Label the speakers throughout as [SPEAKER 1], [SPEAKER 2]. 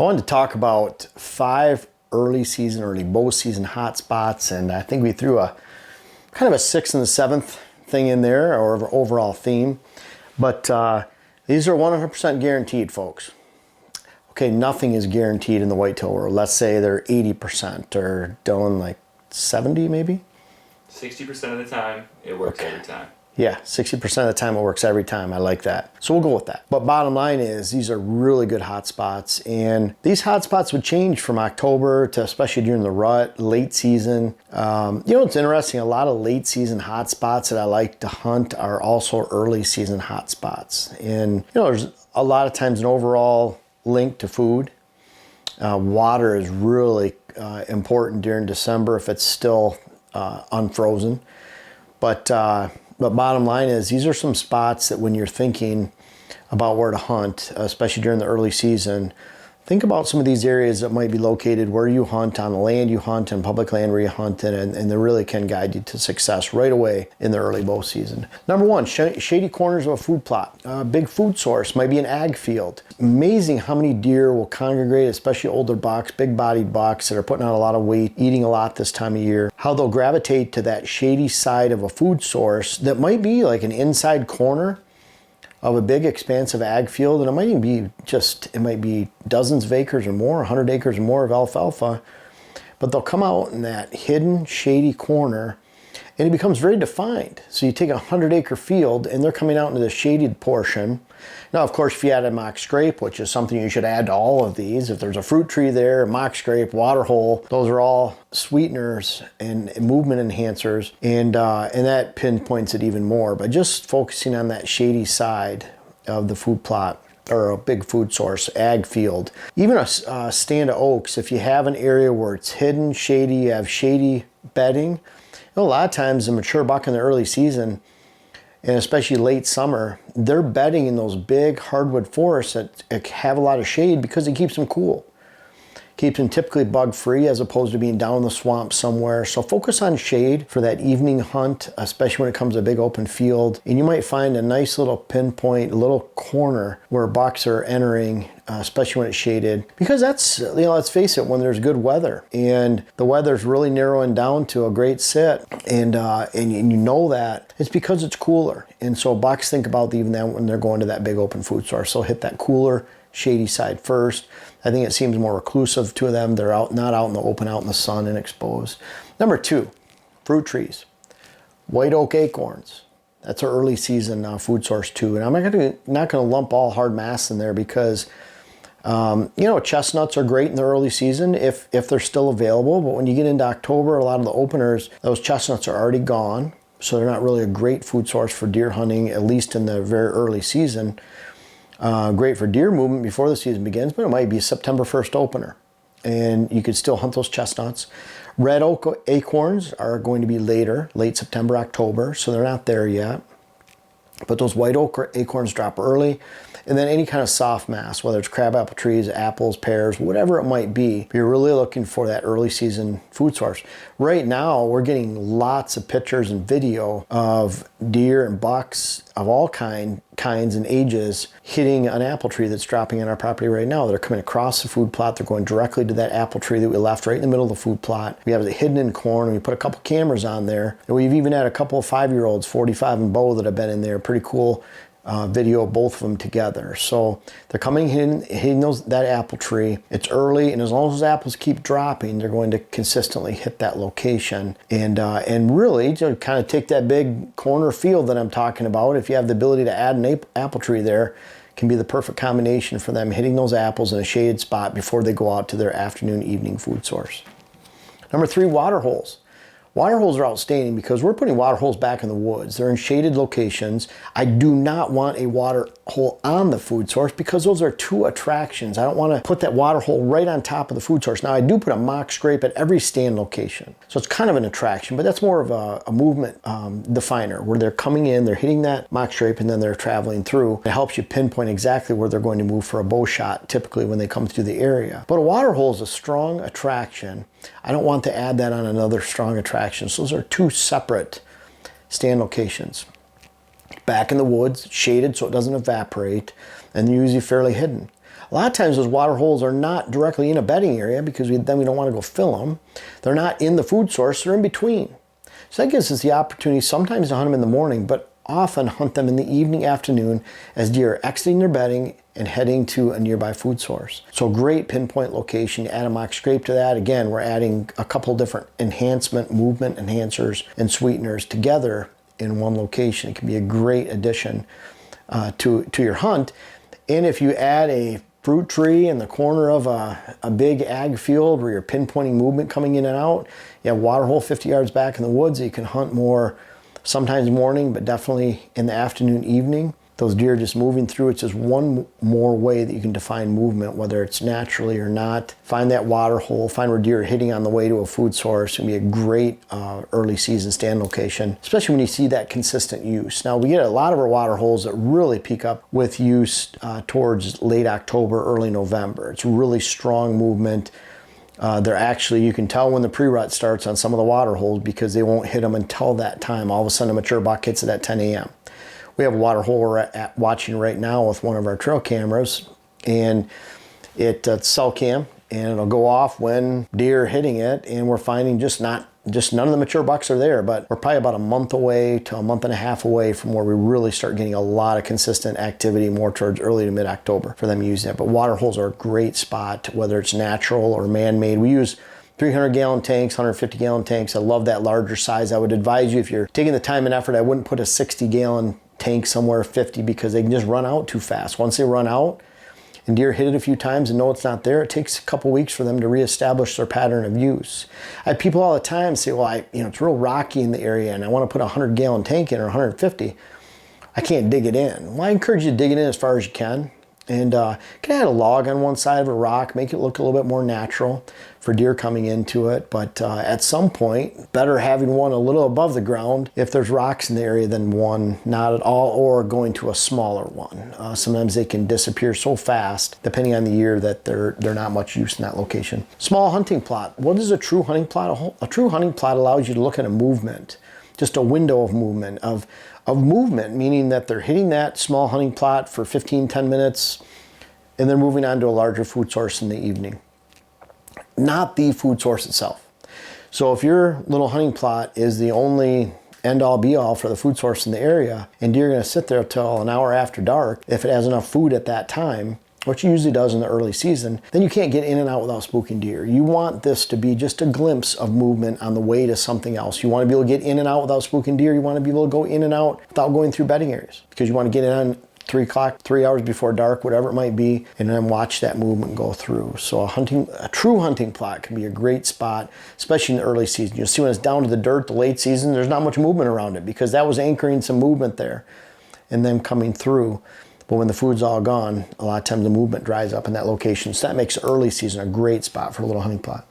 [SPEAKER 1] I wanted to talk about 5 early bow season hotspots, and I think we threw a kind of a 6th and the 7th thing in there, or overall theme. But these are 100% guaranteed, folks. Okay, nothing is guaranteed in the whitetail world. Let's say they're 80%, or Dylan, like 70 maybe?
[SPEAKER 2] 60% of the time, it works every time.
[SPEAKER 1] Yeah, 60% of the time it works every time. I like that. So we'll go with that. But bottom line is, these are really good hotspots, and these hotspots would change from October to, especially during the rut, late season. You know, it's interesting, a lot of late season hotspots that I like to hunt are also early season hotspots. And you know, there's a lot of times an overall link to food. Water is really important during December if it's still unfrozen. But bottom line is, these are some spots that when you're thinking about where to hunt, especially during the early season, think about some of these areas that might be located where you hunt, on the land you hunt, and public land where you hunt, and they really can guide you to success right away in the early bow season. Number one, shady corners of a food plot. Big food source might be an ag field. Amazing how many deer will congregate, especially older bucks, big-bodied bucks that are putting on a lot of weight, eating a lot this time of year. How they'll gravitate to that shady side of a food source that might be like an inside corner of a big expansive ag field, and it might even be it might be dozens of acres or more, 100 acres or more of alfalfa, but they'll come out in that hidden shady corner and it becomes very defined. So you take a 100-acre field and they're coming out into the shaded portion. Now, of course, if you add a mock scrape, which is something you should add to all of these, if there's a fruit tree there, a mock scrape, water hole, those are all sweeteners and movement enhancers, and that pinpoints it even more. But just focusing on that shady side of the food plot, or a big food source, ag field. Even a stand of oaks, if you have an area where it's hidden, shady, you have shady bedding. You know, a lot of times the mature buck in the early season, and especially late summer, they're bedding in those big hardwood forests that have a lot of shade because it keeps them cool. Keeps them typically bug-free as opposed to being down in the swamp somewhere. So focus on shade for that evening hunt, especially when it comes to a big open field. And you might find a nice little pinpoint, little corner where bucks are entering, especially when it's shaded. Because that's, you know, let's face it, when there's good weather and the weather's really narrowing down to a great sit, and you know that, it's because it's cooler. And so bucks think about even that when they're going to that big open food source. So hit that cooler, shady side first. I think it seems more reclusive to them. They're not out in the open, out in the sun and exposed. Number 2, fruit trees. White oak acorns. That's our early season food source too. And I'm not going to lump all hard mass in there because you know, chestnuts are great in the early season if they're still available. But when you get into October, a lot of the openers, those chestnuts are already gone. So they're not really a great food source for deer hunting, at least in the very early season. Great for deer movement before the season begins, but it might be a September 1st opener. And you could still hunt those chestnuts. Red oak acorns are going to be later, late September, October, so they're not there yet. But those white oak acorns drop early. And then any kind of soft mass, whether it's crabapple trees, apples, pears, whatever it might be, you're really looking for that early season food source. Right now, we're getting lots of pictures and video of deer and bucks of all kinds and ages hitting an apple tree that's dropping on our property right now. They're coming across the food plot. They're going directly to that apple tree that we left right in the middle of the food plot. We have it hidden in corn, and we put a couple cameras on there. And we've even had a couple of 5-year-olds, 45 and bow, that have been in there. Pretty cool video of both of them together. So they're coming in, hitting that apple tree. It's early, and as long as those apples keep dropping, they're going to consistently hit that location and really to kind of take that big corner field that I'm talking about. If you have the ability to add an apple tree there, can be the perfect combination for them hitting those apples in a shaded spot before they go out to their afternoon, evening food source. Number 3, water holes. Water holes are outstanding because we're putting water holes back in the woods. They're in shaded locations. I do not want a water hole on the food source because those are 2 attractions. I don't want to put that water hole right on top of the food source. Now, I do put a mock scrape at every stand location. So it's kind of an attraction, but that's more of a movement definer where they're coming in, they're hitting that mock scrape, and then they're traveling through. It helps you pinpoint exactly where they're going to move for a bow shot, typically when they come through the area. But a water hole is a strong attraction. I don't want to add that on another strong attraction. So those are 2 separate stand locations. Back in the woods, shaded so it doesn't evaporate, and usually fairly hidden. A lot of times those water holes are not directly in a bedding area because then we don't want to go fill them. They're not in the food source, they're in between. So that gives us the opportunity sometimes to hunt them in the morning, but often hunt them in the evening, afternoon as deer are exiting their bedding and heading to a nearby food source. So great pinpoint location. Add a mock scrape to that. Again, we're adding a couple different movement enhancers and sweeteners together in one location. It can be a great addition to your hunt. And if you add a fruit tree in the corner of a big ag field where you're pinpointing movement coming in and out, you have a water hole 50 yards back in the woods that you can hunt more, sometimes morning, but definitely in the afternoon, evening. Those deer just moving through, it's just one more way that you can define movement, whether it's naturally or not. Find that water hole, find where deer are hitting on the way to a food source. It can be a great early season stand location, especially when you see that consistent use. Now, we get a lot of our water holes that really peak up with use towards late October, early November. It's really strong movement. They're actually, you can tell when the pre-rut starts on some of the water holes because they won't hit them until that time. All of a sudden, a mature buck hits it at 10 a.m. We have a water hole we're watching right now with one of our trail cameras, and it's cell cam, and it'll go off when deer are hitting it, and we're finding just none of the mature bucks are there, but we're probably about a month away to a month and a half away from where we really start getting a lot of consistent activity more towards early to mid-October for them using it. But water holes are a great spot, whether it's natural or man-made. We use 300-gallon tanks, 150-gallon tanks. I love that larger size. I would advise you, if you're taking the time and effort, I wouldn't put a 60-gallon tank somewhere 50 because they can just run out too fast. Once they run out and deer hit it a few times and know it's not there, it takes a couple weeks for them to reestablish their pattern of use. I have people all the time say, well, it's real rocky in the area and I want to put a 100-gallon tank in or 150. I can't dig it in. Well, I encourage you to dig it in as far as you can. And you can add a log on one side of a rock, make it look a little bit more natural for deer coming into it. But at some point, better having one a little above the ground if there's rocks in the area than one not at all, or going to a smaller one. Sometimes they can disappear so fast, depending on the year, that they're not much use in that location. Small hunting plot. What is a true hunting plot? A true hunting plot allows you to look at a movement, just a window of movement, of movement, meaning that they're hitting that small hunting plot for 15-10 minutes and they're moving on to a larger food source in the evening, not the food source itself. So if your little hunting plot is the only end-all be-all for the food source in the area and deer are going to sit there till an hour after dark, if it has enough food at that time, which it usually does in the early season, then you can't get in and out without spooking deer. You want this to be just a glimpse of movement on the way to something else. You want to be able to get in and out without spooking deer. You want to be able to go in and out without going through bedding areas, because you want to get in on 3 o'clock, 3 hours before dark, whatever it might be, and then watch that movement go through. So a true hunting plot can be a great spot, especially in the early season. You'll see when it's down to the dirt, the late season, there's not much movement around it because that was anchoring some movement there and then coming through. But when the food's all gone, a lot of times the movement dries up in that location. So that makes early season a great spot for a little hunting plot.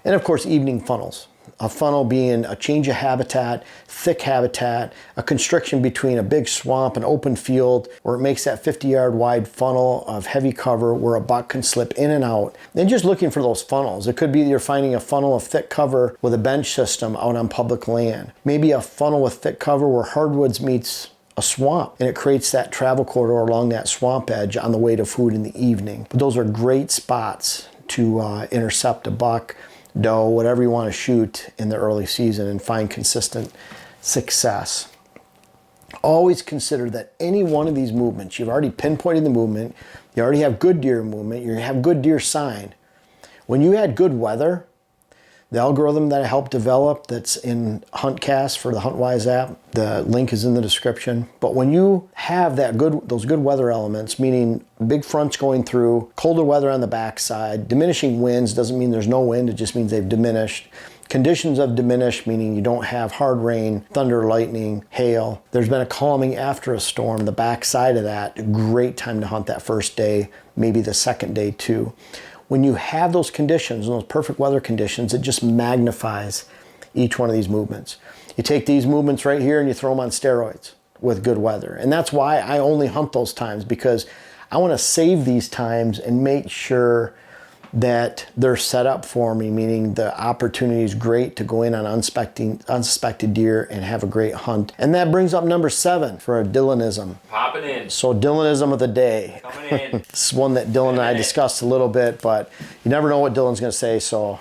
[SPEAKER 1] And of course, evening funnels. A funnel being a change of habitat, thick habitat, a constriction between a big swamp and open field, where it makes that 50-yard wide funnel of heavy cover where a buck can slip in and out. And just looking for those funnels. It could be you're finding a funnel of thick cover with a bench system out on public land. Maybe a funnel with thick cover where hardwoods meets a swamp, and it creates that travel corridor along that swamp edge on the way to food in the evening. But those are great spots to intercept a buck, doe, whatever you want to shoot in the early season and find consistent success. Always consider that any one of these movements, you've already pinpointed the movement, you already have good deer movement, you have good deer sign. When you had good weather, the algorithm that I helped develop that's in HuntCast for the HuntWise app, the link is in the description. But when you have those good weather elements, meaning big fronts going through, colder weather on the backside, diminishing winds, doesn't mean there's no wind, it just means they've diminished. Conditions have diminished, meaning you don't have hard rain, thunder, lightning, hail. There's been a calming after a storm. The backside of that, great time to hunt that first day, maybe the second day too. When you have those conditions, those perfect weather conditions, it just magnifies each one of these movements. You take these movements right here and you throw them on steroids with good weather. And that's why I only hunt those times, because I want to save these times and make sure that they're set up for me, meaning the opportunity is great to go in on unsuspected deer and have a great hunt. And that brings up number 7 for a Dylanism.
[SPEAKER 2] Popping in.
[SPEAKER 1] So Dylanism of the day.
[SPEAKER 2] Coming in.
[SPEAKER 1] This is one that Dylan and I discussed a little bit, but you never know what Dylan's going to say, so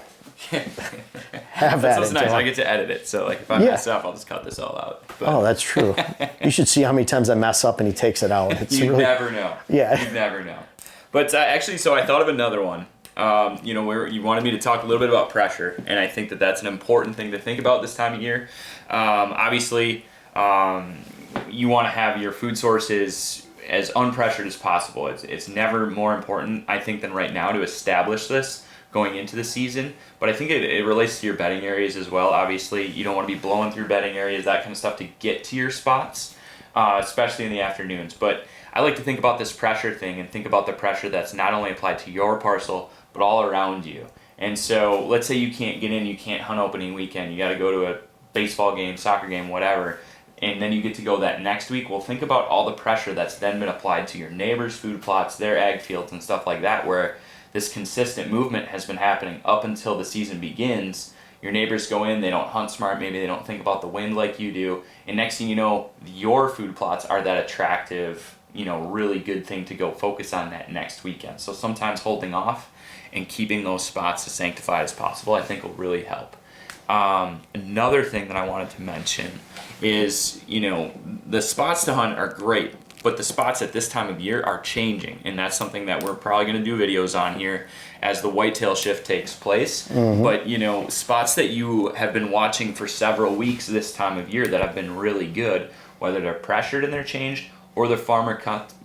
[SPEAKER 1] have at
[SPEAKER 2] That's
[SPEAKER 1] it.
[SPEAKER 2] nice.
[SPEAKER 1] Dylan.
[SPEAKER 2] I get to edit it, so like if I mess up, I'll just cut this all out. But
[SPEAKER 1] Oh, that's true. You should see how many times I mess up and he takes it out. It's
[SPEAKER 2] you
[SPEAKER 1] really,
[SPEAKER 2] never know.
[SPEAKER 1] Yeah.
[SPEAKER 2] You never know. But actually, so I thought of another one. Where you wanted me to talk a little bit about pressure, and I think that that's an important thing to think about this time of year. Obviously, you want to have your food sources as unpressured as possible. It's never more important, I think, than right now to establish this going into the season. But I think it relates to your bedding areas as well. Obviously, you don't want to be blowing through bedding areas, that kind of stuff, to get to your spots, especially in the afternoons. But I like to think about this pressure thing and think about the pressure that's not only applied to your parcel, but all around you. And so let's say you can't get in, you can't hunt opening weekend, you got to go to a baseball game, soccer game, whatever, and then you get to go that next week. Well, think about all the pressure that's then been applied to your neighbors' food plots, their ag fields and stuff like that, where this consistent movement has been happening up until the season begins. Your neighbors go in, they don't hunt smart, maybe they don't think about the wind like you do, and next thing you know, your food plots are that attractive, really good thing to go focus on that next weekend. So sometimes holding off and keeping those spots as sanctified as possible, I think, will really help. Another thing that I wanted to mention is, the spots to hunt are great, but the spots at this time of year are changing, and that's something that we're probably going to do videos on here as the whitetail shift takes place. Mm-hmm. But, spots that you have been watching for several weeks this time of year that have been really good, whether they're pressured and they're changed, or the farmer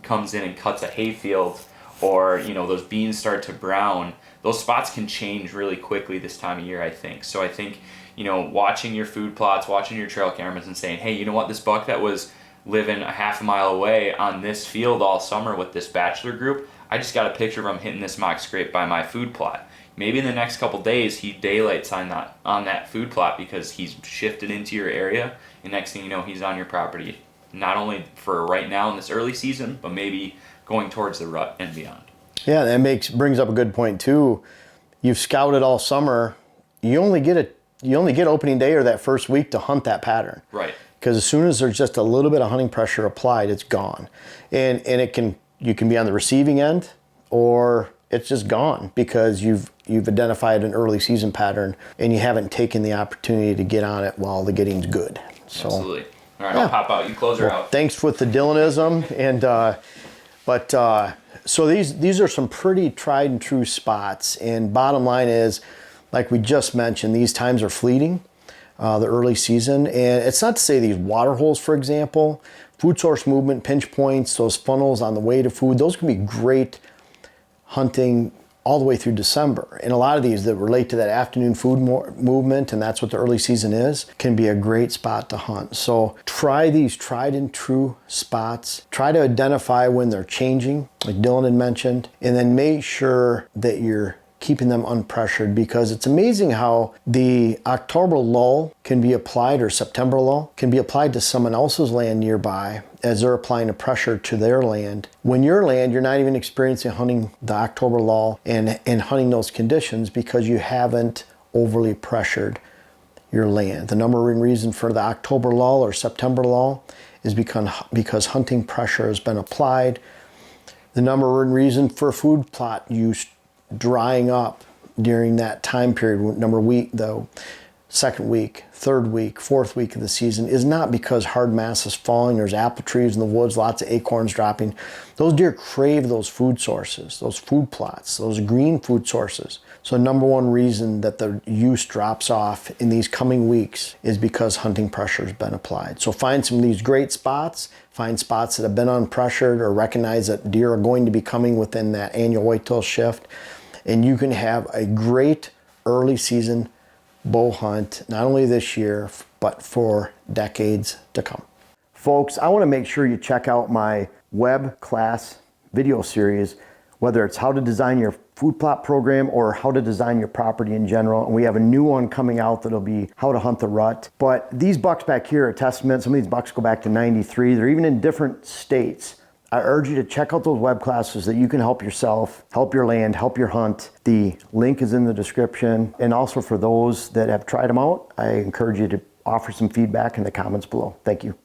[SPEAKER 2] comes in and cuts a hayfield, or those beans start to brown, those spots can change really quickly this time of year, I think. So I think, watching your food plots, watching your trail cameras and saying, hey, you know what, this buck that was living a half a mile away on this field all summer with this bachelor group, I just got a picture of him hitting this mock scrape by my food plot. Maybe in the next couple days he daylights on that food plot because he's shifted into your area, and next thing you know, he's on your property, not only for right now in this early season, but maybe going towards the rut and beyond.
[SPEAKER 1] Yeah, that brings up a good point too. You've scouted all summer. You only get opening day or that first week to hunt that pattern. Right. Because as soon as there's just a little bit of hunting pressure applied, it's gone. And you can be on the receiving end, or it's just gone because you've identified an early season pattern and you haven't taken the opportunity to get on it while the getting's good. So,
[SPEAKER 2] absolutely. All right, I'll pop out. You close her out.
[SPEAKER 1] Thanks with the Dylanism. So these are some pretty tried and true spots. And bottom line is, like we just mentioned, these times are fleeting, the early season. And it's not to say these water holes, for example, food source movement, pinch points, those funnels on the way to food, those can be great hunting all the way through December. And a lot of these that relate to that afternoon food movement, and that's what the early season is, can be a great spot to hunt. So try these tried and true spots. Try to identify when they're changing, like Dylan had mentioned, and then make sure that you're keeping them unpressured, because it's amazing how the October lull can be applied, or September lull can be applied to someone else's land nearby as they're applying a pressure to their land. When your land, you're not even experiencing hunting the October lull and hunting those conditions because you haven't overly pressured your land. The number one reason for the October lull or September lull is because hunting pressure has been applied. The number one reason for food plot use drying up during that time period, the second week, third week, fourth week of the season, is not because hard mass is falling, there's apple trees in the woods, lots of acorns dropping. Those deer crave those food sources, those food plots, those green food sources. So number one reason that the use drops off in these coming weeks is because hunting pressure has been applied. So find some of these great spots, find spots that have been unpressured, or recognize that deer are going to be coming within that annual whitetail shift, and you can have a great early season bow hunt, not only this year, but for decades to come. Folks, I want to make sure you check out my web class video series, whether it's how to design your food plot program or how to design your property in general. And we have a new one coming out that'll be how to hunt the rut. But these bucks back here are a testament. Some of these bucks go back to 93. They're even in different states. I urge you to check out those web classes that you can help yourself, help your land, help your hunt. The link is in the description. And also for those that have tried them out, I encourage you to offer some feedback in the comments below. Thank you.